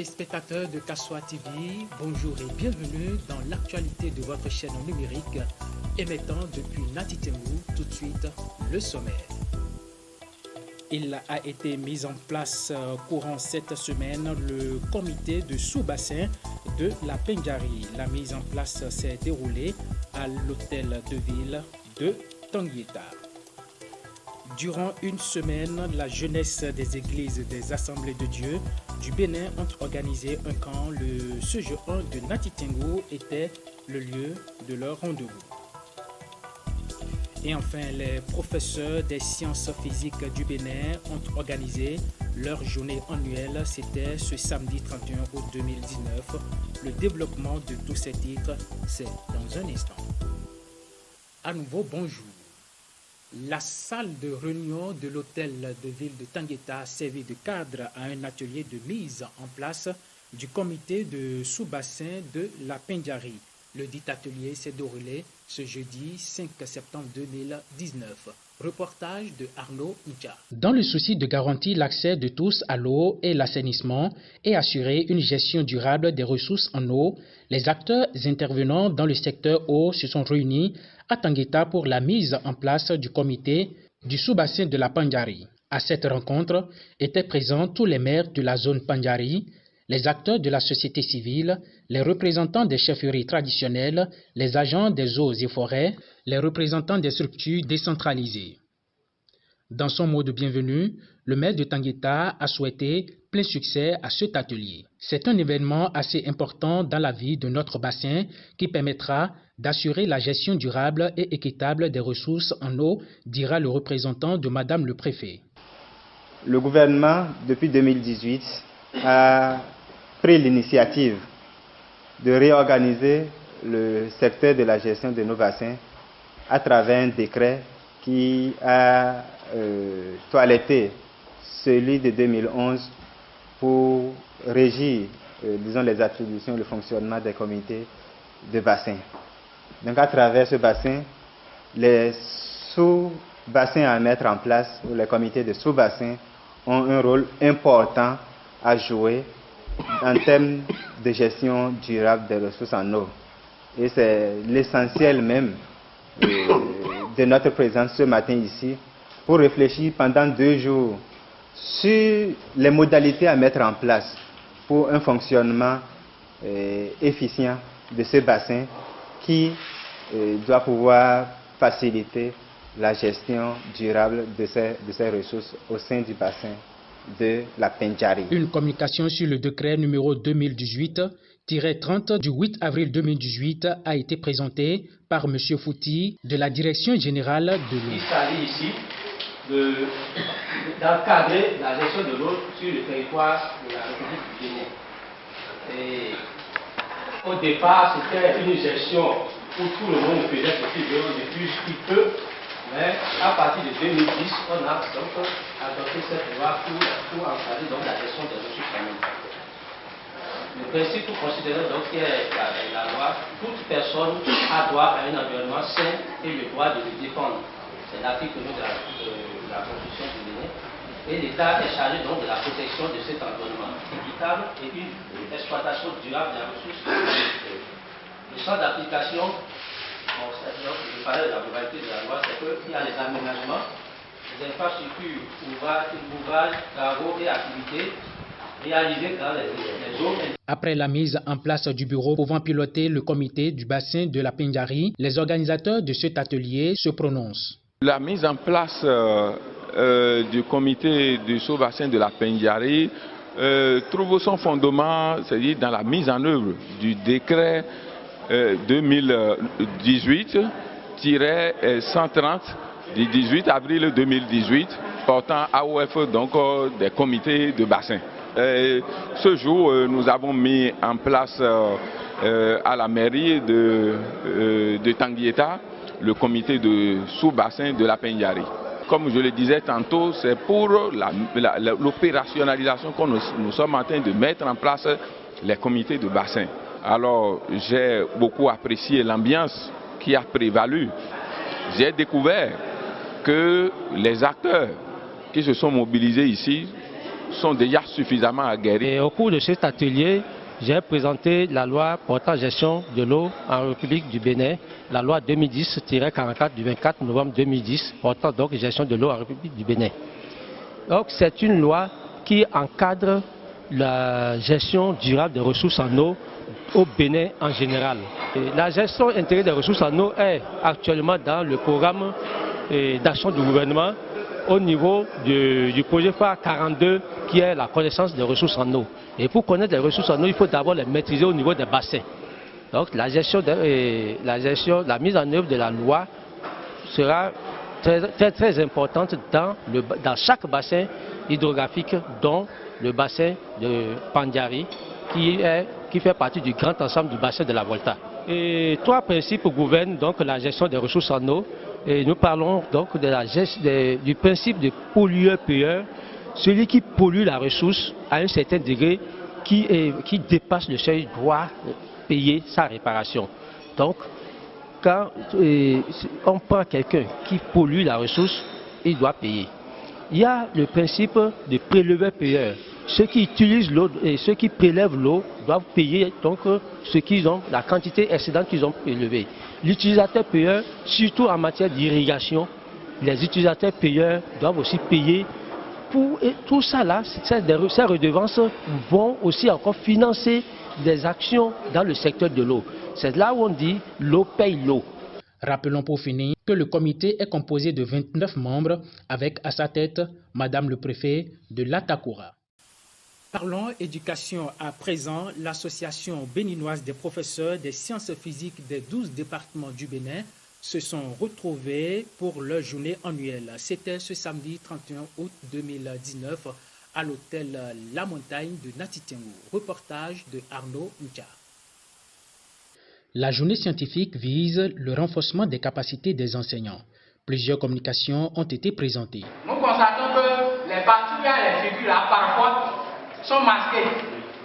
téléspectateurs de Kassoa TV, bonjour et bienvenue dans l'actualité de votre chaîne numérique émettant depuis Natitengou. Tout de suite, le sommaire. Il a été mis en place courant cette semaine le comité de sous-bassin de la Pendjari. La mise en place s'est déroulée à l'hôtel de ville de Tanguieta. Durant une semaine, la jeunesse des églises des Assemblées de Dieu du Bénin ont organisé un camp. Le CG1 de Natitengou était le lieu de leur rendez-vous. Et enfin, les professeurs des sciences physiques du Bénin ont organisé leur journée annuelle. C'était ce samedi 31 août 2019. Le développement de tous ces titres, c'est dans un instant. À nouveau, bonjour. La salle de réunion de l'hôtel de ville de Tanguieta a servi de cadre à un atelier de mise en place du comité de sous-bassin de la Pendjari. Le dit atelier s'est déroulé ce jeudi 5 septembre 2019. Reportage de Arnaud Ncha. Dans le souci de garantir l'accès de tous à l'eau et l'assainissement et assurer une gestion durable des ressources en eau, les acteurs intervenant dans le secteur eau se sont réunis à Tanguieta pour la mise en place du comité du sous-bassin de la Pendjari. À cette rencontre étaient présents tous les maires de la zone Pendjari, les acteurs de la société civile, les représentants des chefferies traditionnelles, les agents des eaux et forêts, les représentants des structures décentralisées. Dans son mot de bienvenue, le maire de Tanguieta a souhaité plein succès à cet atelier. C'est un événement assez important dans la vie de notre bassin qui permettra d'assurer la gestion durable et équitable des ressources en eau, dira le représentant de Madame le Préfet. Le gouvernement, depuis 2018, a pris l'initiative de réorganiser le secteur de la gestion de nos bassins à travers un décret qui a toiletté celui de 2011 pour régir, les attributions, le fonctionnement des comités de bassin. Donc à travers ce bassin, les sous-bassins à mettre en place, ou les comités de sous-bassins, ont un rôle important à jouer en termes de gestion durable des ressources en eau. Et c'est l'essentiel même de notre présence ce matin ici, pour réfléchir pendant 2 jours sur les modalités à mettre en place pour un fonctionnement efficient de ce bassin qui doit pouvoir faciliter la gestion durable de ces ressources au sein du bassin de la Pendjari. Une communication sur le décret numéro 2018-30 du 8 avril 2018 a été présentée par M. Fouti de la Direction générale de l'eau. Il s'agit ici d'encadrer la gestion de l'eau sur le territoire de la République du Bénin. Et au départ, c'était une gestion où tout le monde faisait ce qu'il veut, depuis ce qu'il peut. Mais à partir de 2010, on a donc adopté cette loi pour encadrer donc la gestion des ressources en eau. Le principe considéré donc qui est la loi, toute personne a droit à un environnement sain et le droit de le défendre. C'est l'article de la Constitution du Bénin. Et l'État est chargé donc de la protection de cet environnement équitable et une exploitation durable des ressources. Le champ d'application, je parlais de la globalité de la loi, c'est qu'il y a les aménagements, les infrastructures, ouvrages, travaux et activités réalisés dans les zones. Après la mise en place du bureau pouvant piloter le comité du bassin de la Pendjari, les organisateurs de cet atelier se prononcent. La mise en place du comité du sous-bassin de la Pendjari trouve son fondement, c'est-à-dire dans la mise en œuvre du décret 2018-130 du 18 avril 2018 portant AOF donc des comités de bassin. Ce jour, nous avons mis en place à la mairie de Tanguieta le comité de sous-bassin de la Pendjari. Comme je le disais tantôt, c'est pour l'opérationnalisation que nous sommes en train de mettre en place les comités de bassin. Alors, j'ai beaucoup apprécié l'ambiance qui a prévalu. J'ai découvert que les acteurs qui se sont mobilisés ici sont déjà suffisamment aguerris. Et au cours de cet atelier, j'ai présenté la loi portant gestion de l'eau en République du Bénin, la loi 2010-44 du 24 novembre 2010 portant donc gestion de l'eau en République du Bénin. Donc c'est une loi qui encadre la gestion durable des ressources en eau au Bénin en général. Et la gestion intégrée des ressources en eau est actuellement dans le programme d'action du gouvernement au niveau du projet phare 42 qui est la connaissance des ressources en eau. Et pour connaître les ressources en eau, il faut d'abord les maîtriser au niveau des bassins. Donc la mise en œuvre de la loi sera très importante dans chaque bassin hydrographique, dont le bassin de Pandiari qui fait partie du grand ensemble du bassin de la Volta. Et trois principes gouvernent donc la gestion des ressources en eau. Et nous parlons donc du principe de pollueur-payeur, celui qui pollue la ressource à un certain degré qui dépasse le seuil doit payer sa réparation. Donc, quand on prend quelqu'un qui pollue la ressource, il doit payer. Il y a le principe de préleveur-payeur. Ceux qui utilisent l'eau et ceux qui prélèvent l'eau doivent payer donc la quantité excédente qu'ils ont prélevée. L'utilisateur payeur, surtout en matière d'irrigation, les utilisateurs payeurs doivent aussi payer. Et tout ça là, ces redevances vont aussi encore financer des actions dans le secteur de l'eau. C'est là où on dit l'eau paye l'eau. Rappelons pour finir que le comité est composé de 29 membres avec à sa tête Madame le préfet de l'Atakoura. Parlons éducation à présent. L'association béninoise des professeurs des sciences physiques des 12 départements du Bénin se sont retrouvés pour leur journée annuelle. C'était ce samedi 31 août 2019 à l'hôtel La Montagne de Natitengu. Reportage de Arnaud Moucha. La journée scientifique vise le renforcement des capacités des enseignants. Plusieurs communications ont été présentées. Nous constatons que les parties et les figures là, parfois sont masquées.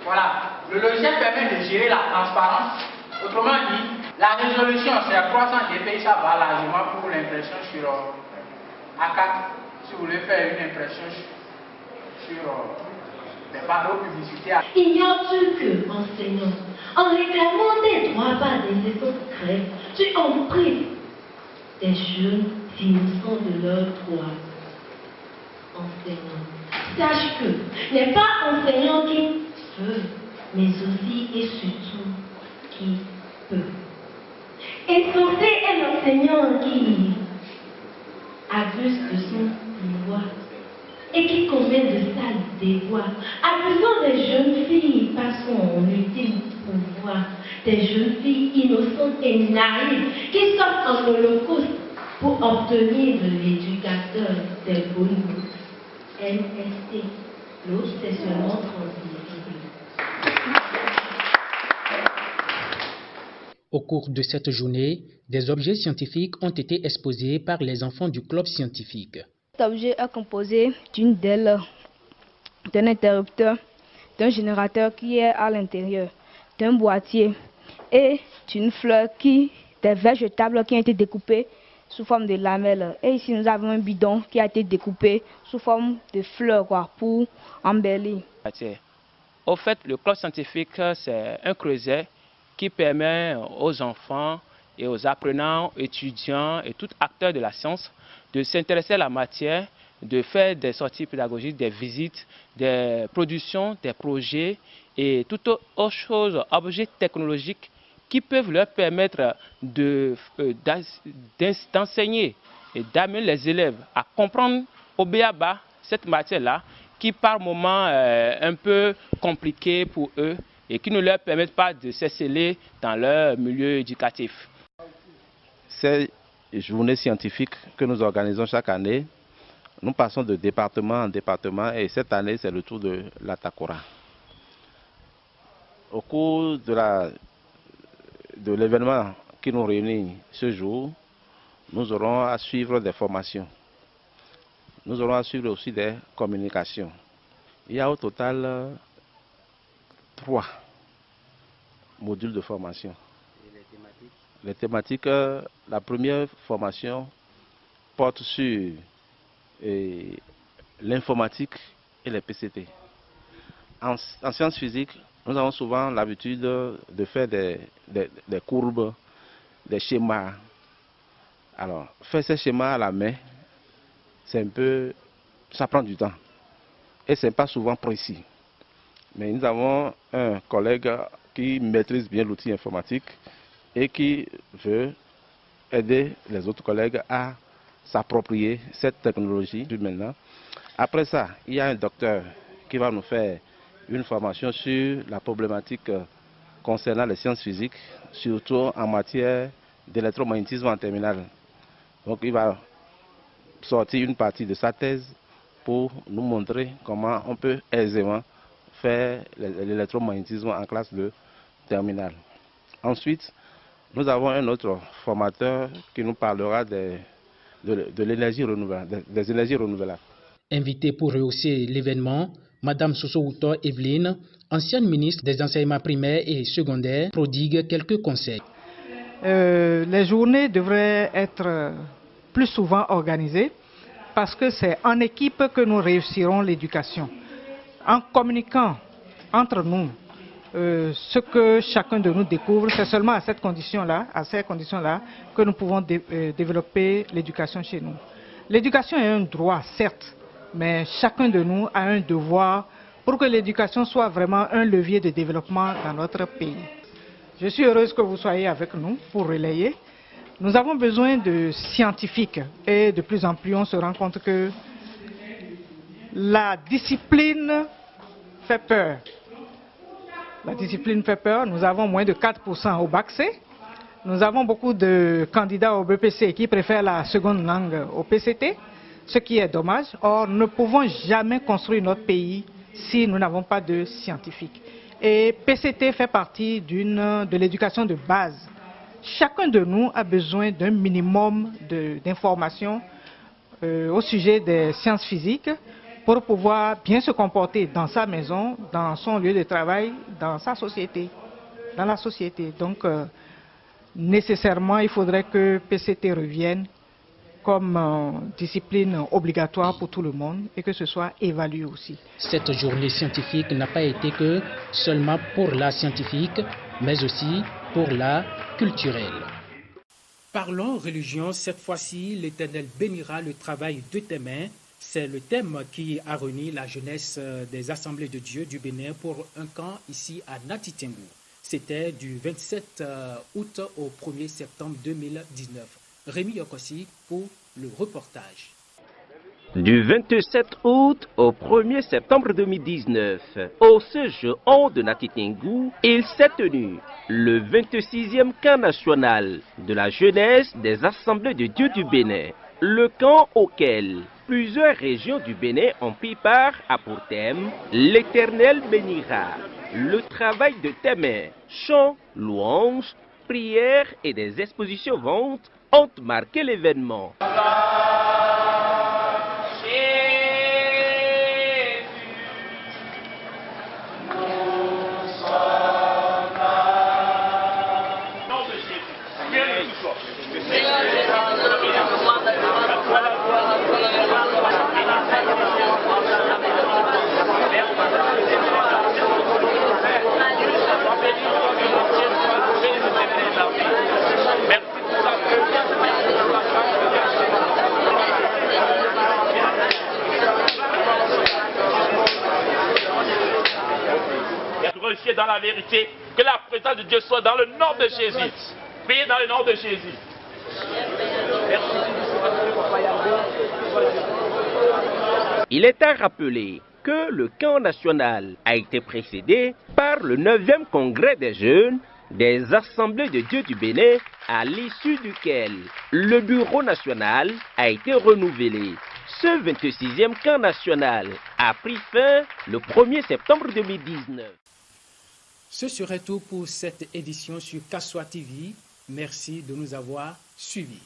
Voilà. Le logiciel permet de gérer la transparence. Autrement dit, la résolution, c'est 300 dpi, ça va largement pour l'impression sur A4. Si vous voulez faire une impression sur des panneaux publicitaires. Ignores-tu que, enseignant, en réclamant des droits par des efforts grèves, tu en prives des jeunes finissant de leurs droits? Enseignant, sache que n'est pas enseignant qui veut, mais aussi et surtout qui peut. Insensé est l'enseignant qui abuse de son pouvoir et qui commet de sales déboires, abusant des jeunes filles par son ultime pouvoir, des jeunes filles innocentes et naïves qui sortent en holocauste pour obtenir de l'éducateur des bonnes. MST, l'autre c'est seulement transmissible. Au cours de cette journée, des objets scientifiques ont été exposés par les enfants du club scientifique. Cet objet est composé d'une dalle, d'un interrupteur, d'un générateur qui est à l'intérieur, d'un boîtier et d'une fleur des végétables qui ont été découpés sous forme de lamelles. Et ici nous avons un bidon qui a été découpé sous forme de fleurs pour embellir. Au fait, le club scientifique, c'est un creuset qui permet aux enfants et aux apprenants, étudiants et tout acteur de la science de s'intéresser à la matière, de faire des sorties pédagogiques, des visites, des productions, des projets et toutes autres choses, objets technologiques qui peuvent leur permettre d'enseigner et d'amener les élèves à comprendre au béaba cette matière-là qui par moments est un peu compliquée pour eux et qui ne leur permettent pas de s'exceller dans leur milieu éducatif. Ces journées scientifiques que nous organisons chaque année, nous passons de département en département et cette année c'est le tour de l'Atakoura. Au cours de l'événement qui nous réunit ce jour, nous aurons à suivre des formations. Nous aurons à suivre aussi des communications. Il y a au total 3 modules de formation. Les thématiques, la première formation porte sur l'informatique et les PCT. En sciences physiques, nous avons souvent l'habitude de faire des courbes, des schémas. Alors, faire ces schémas à la main, ça prend du temps. Et ce n'est pas souvent précis. Mais nous avons un collègue qui maîtrise bien l'outil informatique et qui veut aider les autres collègues à s'approprier cette technologie maintenant. Après ça, il y a un docteur qui va nous faire une formation sur la problématique concernant les sciences physiques, surtout en matière d'électromagnétisme en terminale. Donc il va sortir une partie de sa thèse pour nous montrer comment on peut aisément faire l'électromagnétisme en classe de terminale. Ensuite, nous avons un autre formateur qui nous parlera de l'énergie renouvelable, des énergies renouvelables. Invitée pour rehausser l'événement, Mme Soso-Outo Evelyne, ancienne ministre des enseignements primaires et secondaires, prodigue quelques conseils. Les journées devraient être plus souvent organisées parce que c'est en équipe que nous réussirons l'éducation. En communiquant entre nous ce que chacun de nous découvre, c'est seulement à ces conditions-là que nous pouvons développer l'éducation chez nous. L'éducation est un droit, certes, mais chacun de nous a un devoir pour que l'éducation soit vraiment un levier de développement dans notre pays. Je suis heureuse que vous soyez avec nous pour relayer. Nous avons besoin de scientifiques et de plus en plus on se rend compte que la discipline fait peur. La discipline fait peur. Nous avons moins de 4% au bac C. Nous avons beaucoup de candidats au BPC qui préfèrent la seconde langue au PCT, ce qui est dommage. Or, nous ne pouvons jamais construire notre pays si nous n'avons pas de scientifiques. Et PCT fait partie de l'éducation de base. Chacun de nous a besoin d'un minimum d'informations au sujet des sciences physiques pour pouvoir bien se comporter dans sa maison, dans son lieu de travail, dans sa société, dans la société. Donc, nécessairement, il faudrait que PCT revienne comme discipline obligatoire pour tout le monde et que ce soit évalué aussi. Cette journée scientifique n'a pas été que seulement pour la scientifique, mais aussi pour la culturelle. Parlons religion, cette fois-ci, l'Éternel bénira le travail de tes mains. C'est le thème qui a réuni la jeunesse des Assemblées de Dieu du Bénin pour un camp ici à Natitingou. C'était du 27 août au 1er septembre 2019. Rémi Yokossi pour le reportage. Du 27 août au 1er septembre 2019, au CGO de Natitingou, il s'est tenu le 26e camp national de la jeunesse des Assemblées de Dieu du Bénin. Le camp auquel plusieurs régions du Bénin ont pris part a pour thème « L'Éternel bénira le travail de tes mains ». Chants, louanges, prières et des expositions ventes ont marqué l'événement. Dans la vérité, que la présence de Dieu soit dans le nom de Jésus. Priez dans le nom de Jésus. Il est à rappeler que le camp national a été précédé par le 9e congrès des jeunes des Assemblées de Dieu du Bénin, à l'issue duquel le bureau national a été renouvelé. Ce 26e camp national a pris fin le 1er septembre 2019. Ce serait tout pour cette édition sur Kassoa TV. Merci de nous avoir suivis.